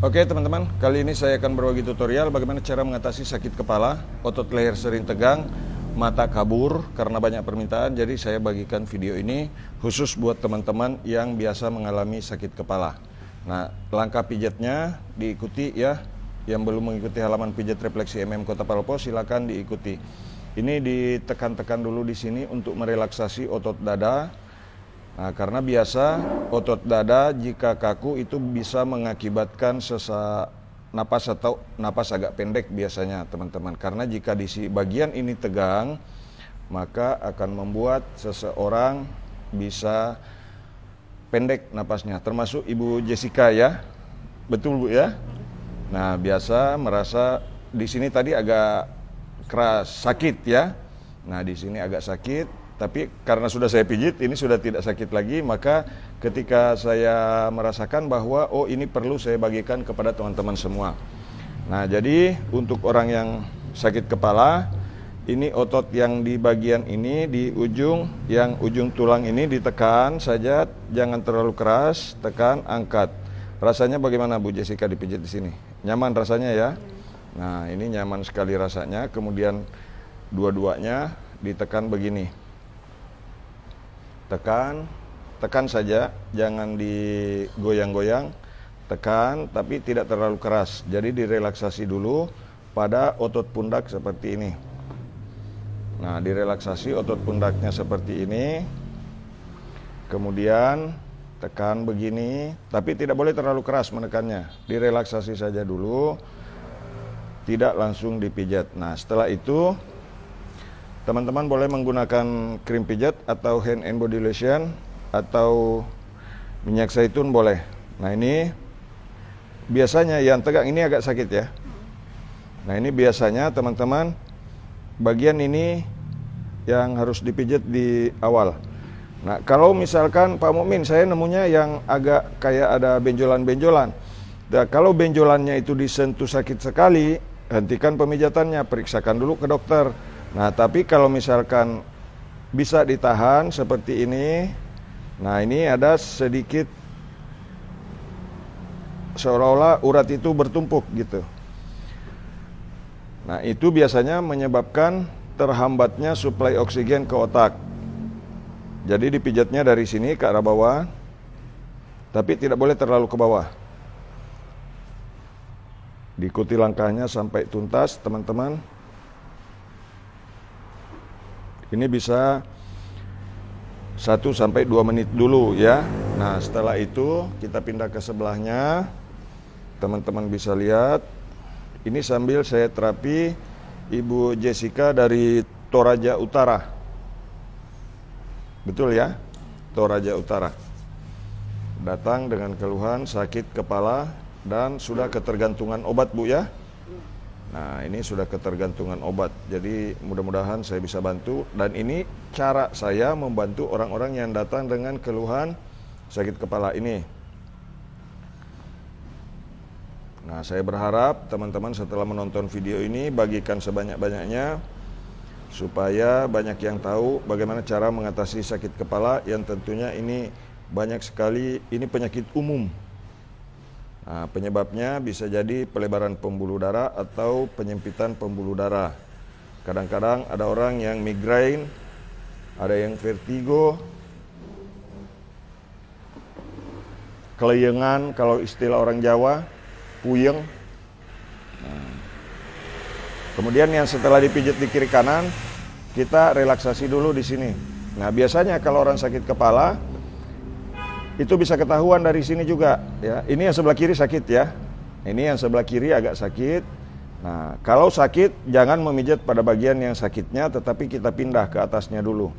Oke teman-teman, kali ini saya akan berbagi tutorial bagaimana cara mengatasi sakit kepala, otot leher sering tegang, mata kabur karena banyak permintaan. Jadi saya bagikan video ini khusus buat teman-teman yang biasa mengalami sakit kepala. Nah, langkah pijatnya diikuti ya. Yang belum mengikuti halaman pijat refleksi Kota Palopo silakan diikuti. Ini ditekan-tekan dulu di sini untuk merelaksasi otot dada. Nah, karena biasa otot dada jika kaku itu bisa mengakibatkan sesak napas atau napas agak pendek biasanya teman-teman. Karena jika di bagian ini tegang, maka akan membuat seseorang bisa pendek napasnya. Termasuk Ibu Jessica ya, betul Bu ya? Nah, biasa merasa di sini tadi agak keras, sakit ya. Nah, di sini agak sakit. Tapi karena sudah saya pijit, ini sudah tidak sakit lagi, maka ketika saya merasakan bahwa oh ini perlu saya bagikan kepada teman-teman semua. Nah, jadi untuk orang yang sakit kepala, ini otot yang di bagian ini, di ujung, yang ujung tulang ini ditekan saja, jangan terlalu keras, tekan, angkat. Rasanya bagaimana Bu Jessica dipijit di sini? Nyaman rasanya ya? Nah, ini nyaman sekali rasanya, kemudian dua-duanya ditekan begini. Tekan saja, jangan digoyang-goyang, tekan tapi tidak terlalu keras. Jadi direlaksasi dulu pada otot pundak seperti ini. Nah, direlaksasi otot pundaknya seperti ini. Kemudian tekan begini, tapi tidak boleh terlalu keras menekannya. Direlaksasi saja dulu, tidak langsung dipijat. Nah, setelah itu teman-teman boleh menggunakan krim pijat atau hand and body lotion atau minyak zaitun boleh. Nah, ini biasanya yang tegang ini agak sakit ya. Nah, ini biasanya teman-teman bagian ini yang harus dipijat di awal. Nah, kalau misalkan Pak Mukmin saya nemunya yang agak kayak ada benjolan-benjolan. Nah, kalau benjolannya itu disentuh sakit sekali, hentikan pemijatannya, periksakan dulu ke dokter. Nah, tapi kalau misalkan bisa ditahan seperti ini, nah ini ada sedikit seolah-olah urat itu bertumpuk gitu. Nah, itu biasanya menyebabkan terhambatnya suplai oksigen ke otak. Jadi dipijatnya dari sini ke arah bawah, tapi tidak boleh terlalu ke bawah. Diikuti langkahnya sampai tuntas, teman-teman. Ini bisa 1-2 menit dulu ya. Nah, setelah itu kita pindah ke sebelahnya. Teman-teman bisa lihat. Ini sambil saya terapi Ibu Jessica dari Toraja Utara. Betul ya? Toraja Utara. Datang dengan keluhan sakit kepala dan sudah ketergantungan obat Bu ya. Nah, ini sudah ketergantungan obat. Jadi mudah-mudahan saya bisa bantu. Dan ini cara saya membantu orang-orang yang datang dengan keluhan sakit kepala ini. Nah, saya berharap teman-teman setelah menonton video ini bagikan sebanyak-banyaknya supaya banyak yang tahu bagaimana cara mengatasi sakit kepala yang tentunya ini banyak sekali, ini penyakit umum. Nah, penyebabnya bisa jadi pelebaran pembuluh darah atau penyempitan pembuluh darah. Kadang-kadang ada orang yang migrain, ada yang vertigo, keleyengan kalau istilah orang Jawa, puyeng. Nah, kemudian yang setelah dipijit di kiri kanan, kita relaksasi dulu di sini. Nah, biasanya kalau orang sakit kepala itu bisa ketahuan dari sini juga ya. Ini yang sebelah kiri sakit ya. Ini yang sebelah kiri agak sakit. Nah, kalau sakit jangan memijat pada bagian yang sakitnya, tetapi kita pindah ke atasnya dulu.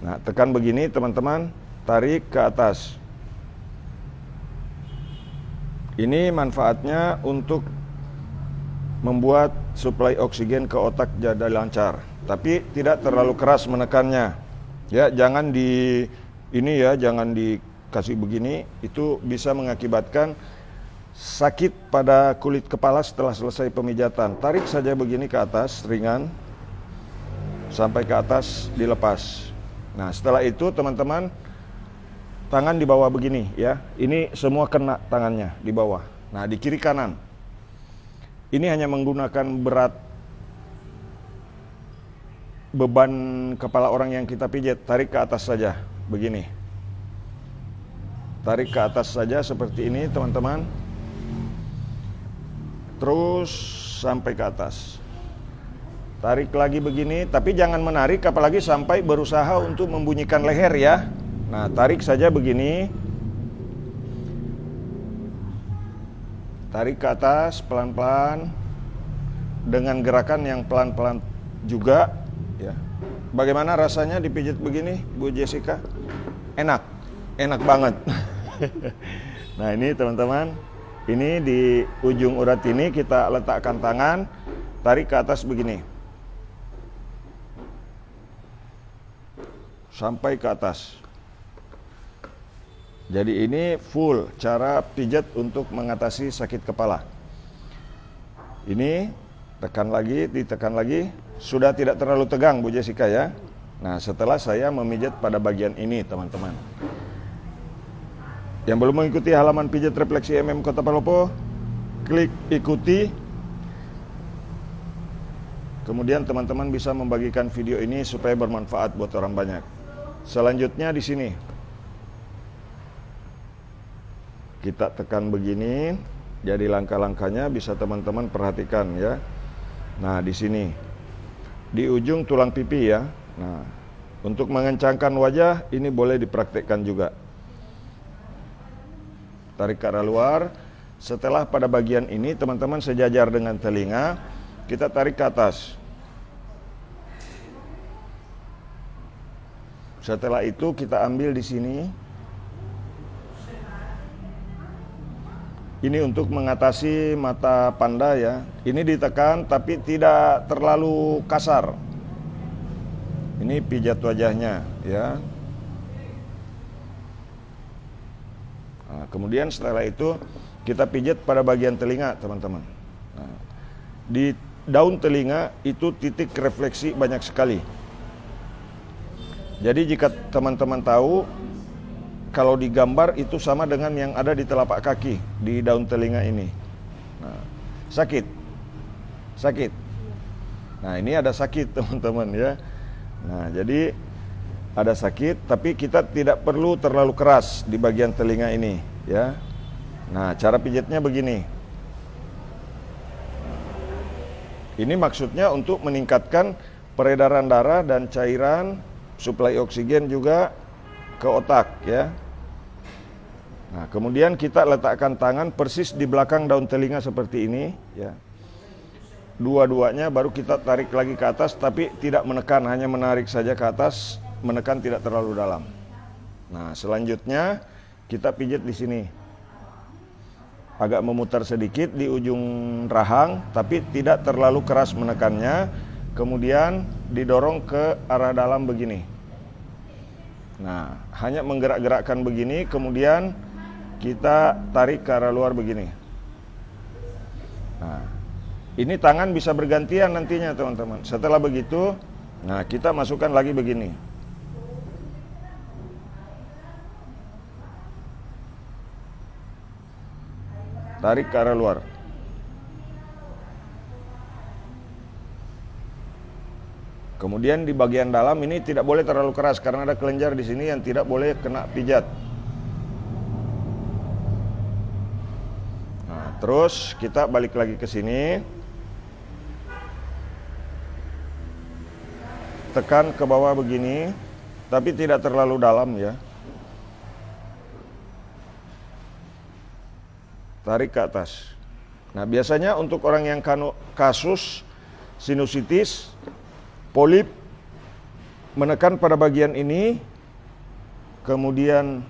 Nah, tekan begini teman-teman, tarik ke atas. Ini manfaatnya untuk membuat suplai oksigen ke otak jadi lancar, tapi tidak terlalu keras menekannya. Ya, jangan jangan dikasih begini, itu bisa mengakibatkan sakit pada kulit kepala setelah selesai pemijatan. Tarik saja begini ke atas, ringan, sampai ke atas, dilepas. Nah, setelah itu teman-teman, tangan di bawah begini ya. Ini semua kena tangannya di bawah. Nah, di kiri kanan. Ini hanya menggunakan berat beban kepala orang yang kita pijat. Tarik ke atas saja, begini. Tarik ke atas saja seperti ini, teman-teman. Terus sampai ke atas. Tarik lagi begini, tapi jangan menarik apalagi sampai berusaha untuk membunyikan leher ya. Nah, tarik saja begini. Tarik ke atas pelan-pelan dengan gerakan yang pelan-pelan juga ya. Bagaimana rasanya dipijit begini, Bu Jessica? Enak. Enak banget. Nah, ini teman-teman, ini di ujung urat ini kita letakkan tangan, tarik ke atas begini. Sampai ke atas. Jadi ini full cara pijat untuk mengatasi sakit kepala. Ini tekan lagi, ditekan lagi. Sudah tidak terlalu tegang Bu Jessica ya. Nah, setelah saya memijat pada bagian ini teman-teman. Yang belum mengikuti halaman pijat refleksi MM Kota Palopo, klik ikuti. Kemudian teman-teman bisa membagikan video ini supaya bermanfaat buat orang banyak. Selanjutnya di sini. Kita tekan begini, jadi langkah-langkahnya bisa teman-teman perhatikan ya. Nah, di sini, di ujung tulang pipi ya. Nah, untuk mengencangkan wajah, ini boleh dipraktekkan juga. Tarik ke arah luar. Setelah pada bagian ini, teman-teman sejajar dengan telinga, kita tarik ke atas. Setelah itu kita ambil di sini. Ini untuk mengatasi mata panda ya. Ini ditekan tapi tidak terlalu kasar. Ini pijat wajahnya ya. Nah, kemudian setelah itu kita pijat pada bagian telinga teman-teman. Nah, di daun telinga itu titik refleksi banyak sekali. Jadi jika teman-teman tahu, kalau digambar itu sama dengan yang ada di telapak kaki di daun telinga ini. Nah, sakit. Nah, ini ada sakit teman-teman ya. Nah, jadi ada sakit, tapi kita tidak perlu terlalu keras di bagian telinga ini ya. Nah, cara pijatnya begini. Ini maksudnya untuk meningkatkan peredaran darah dan cairan, suplai oksigen juga ke otak ya. Nah, kemudian kita letakkan tangan persis di belakang daun telinga seperti ini ya. Dua-duanya baru kita tarik lagi ke atas, tapi tidak menekan, hanya menarik saja ke atas, menekan tidak terlalu dalam. Nah, selanjutnya kita pijat di sini. Agak memutar sedikit di ujung rahang, tapi tidak terlalu keras menekannya. Kemudian didorong ke arah dalam begini. Nah, hanya menggerak-gerakkan begini, kemudian kita tarik ke arah luar begini. Nah, ini tangan bisa bergantian nantinya teman-teman. Setelah begitu, nah kita masukkan lagi begini. Tarik ke arah luar. Kemudian di bagian dalam ini tidak boleh terlalu keras karena ada kelenjar di sini yang tidak boleh kena pijat. Nah, terus kita balik lagi ke sini. Tekan ke bawah begini, tapi tidak terlalu dalam ya. Tarik ke atas. Nah, biasanya untuk orang yang kasus sinusitis, polip, menekan pada bagian ini, kemudian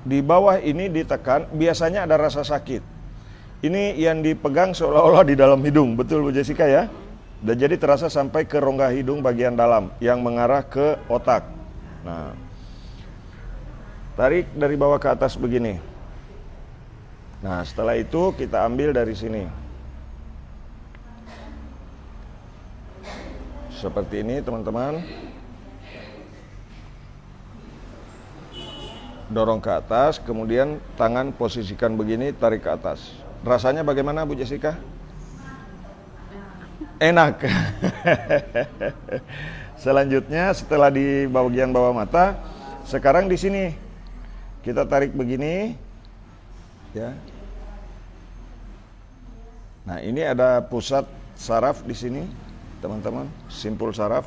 di bawah ini ditekan, biasanya ada rasa sakit. Ini yang dipegang seolah-olah di dalam hidung, betul Bu Jessica ya? Dan jadi terasa sampai ke rongga hidung bagian dalam yang mengarah ke otak. Nah, tarik dari bawah ke atas begini. Nah, setelah itu kita ambil dari sini. Seperti ini teman-teman. Dorong ke atas, kemudian tangan posisikan begini, tarik ke atas. Rasanya bagaimana Bu Jessica? Enak. Selanjutnya setelah di bagian bawah mata, sekarang di sini kita tarik begini, ya. Nah, ini ada pusat saraf di sini, teman-teman, simpul saraf.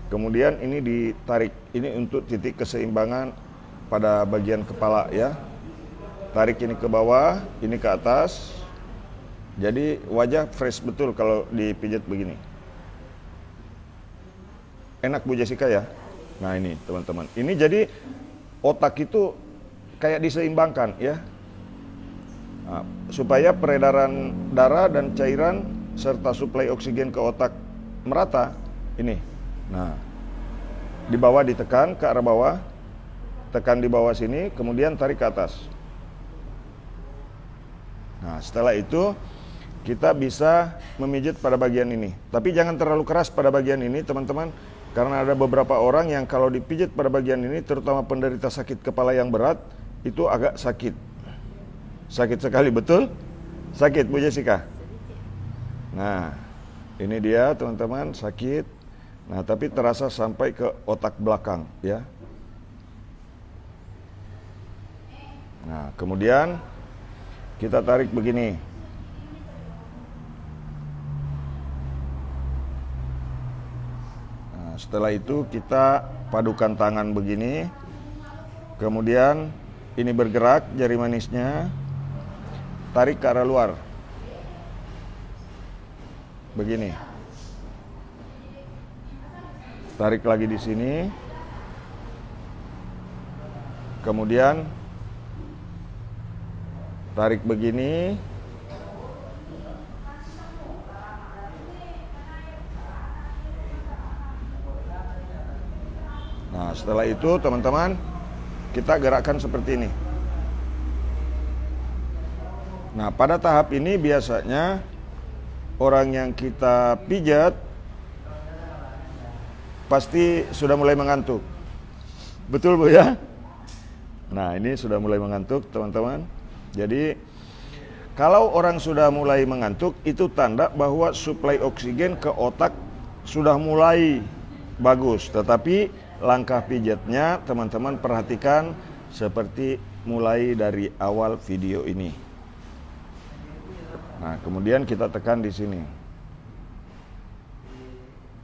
Kemudian ini ditarik, ini untuk titik keseimbangan pada bagian kepala, ya. Tarik ini ke bawah, ini ke atas. Jadi wajah fresh betul kalau dipijat begini. Enak Bu Jessica ya. Nah ini teman-teman. Ini jadi otak itu kayak diseimbangkan ya. Nah, supaya peredaran darah dan cairan serta suplai oksigen ke otak merata. Ini. Nah, di bawah ditekan ke arah bawah. Tekan di bawah sini, kemudian tarik ke atas. Nah, setelah itu kita bisa memijit pada bagian ini. Tapi jangan terlalu keras pada bagian ini, teman-teman. Karena ada beberapa orang yang kalau dipijit pada bagian ini, terutama penderita sakit kepala yang berat, itu agak sakit. Sakit sekali, betul? Sakit, Bu Jessica? Nah, ini dia, teman-teman, sakit. Nah, tapi terasa sampai ke otak belakang, ya. Nah, kemudian kita tarik begini. Nah, setelah itu kita padukan tangan begini. Kemudian ini bergerak jari manisnya. Tarik ke arah luar. Begini. Tarik lagi di sini. Kemudian tarik begini. Nah, setelah itu teman-teman, kita gerakkan seperti ini. Nah, pada tahap ini biasanya orang yang kita pijat pasti sudah mulai mengantuk. Betul Bu ya? Nah, ini sudah mulai mengantuk teman-teman. Jadi kalau orang sudah mulai mengantuk, itu tanda bahwa suplai oksigen ke otak sudah mulai bagus. Tetapi langkah pijatnya teman-teman perhatikan seperti mulai dari awal video ini. Nah, kemudian kita tekan di sini.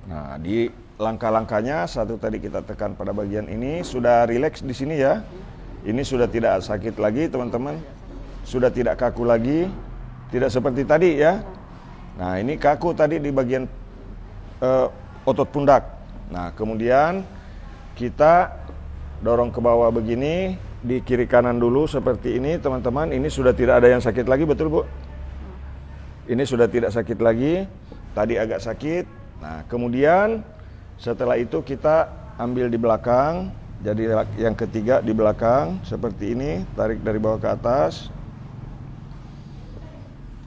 Nah, di langkah-langkahnya satu tadi kita tekan pada bagian ini, sudah rileks di sini ya. Ini sudah tidak sakit lagi teman-teman. Sudah tidak kaku lagi, tidak seperti tadi ya. Nah, ini kaku tadi di bagian otot pundak. Nah, kemudian kita dorong ke bawah begini, di kiri kanan dulu seperti ini teman-teman. Ini sudah tidak ada yang sakit lagi, betul Bu? Ini sudah tidak sakit lagi, tadi agak sakit. Nah, kemudian setelah itu kita ambil di belakang. Jadi yang ketiga di belakang seperti ini, tarik dari bawah ke atas.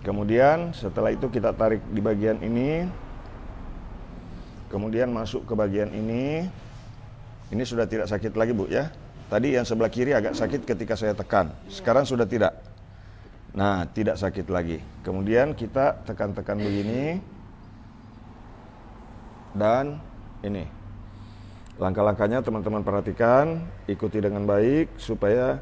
Kemudian setelah itu kita tarik di bagian ini. Kemudian masuk ke bagian ini. Ini sudah tidak sakit lagi Bu ya. Tadi yang sebelah kiri agak sakit ketika saya tekan. Sekarang sudah tidak. Nah, tidak sakit lagi. Kemudian kita tekan-tekan begini. Dan ini. Langkah-langkahnya teman-teman perhatikan, ikuti dengan baik supaya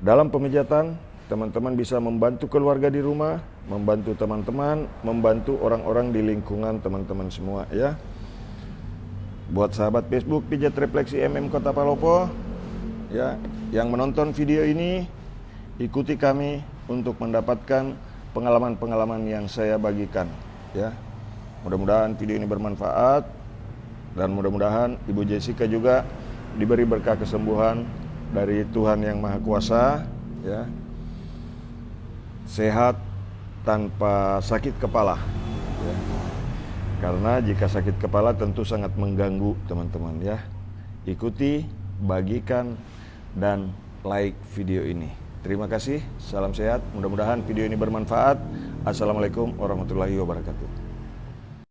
dalam pemijatan teman-teman bisa membantu keluarga di rumah, membantu teman-teman, membantu orang-orang di lingkungan teman-teman semua ya. Buat sahabat Facebook Pijat Refleksi MM Kota Palopo ya, yang menonton video ini, ikuti kami untuk mendapatkan pengalaman-pengalaman yang saya bagikan ya. Mudah-mudahan video ini bermanfaat. Dan mudah-mudahan Ibu Jessica juga diberi berkah kesembuhan dari Tuhan yang Maha Kuasa ya. Sehat tanpa sakit kepala ya. Karena jika sakit kepala tentu sangat mengganggu teman-teman ya. Ikuti, bagikan, dan like video ini. Terima kasih, salam sehat. Mudah-mudahan video ini bermanfaat. Assalamualaikum warahmatullahi wabarakatuh.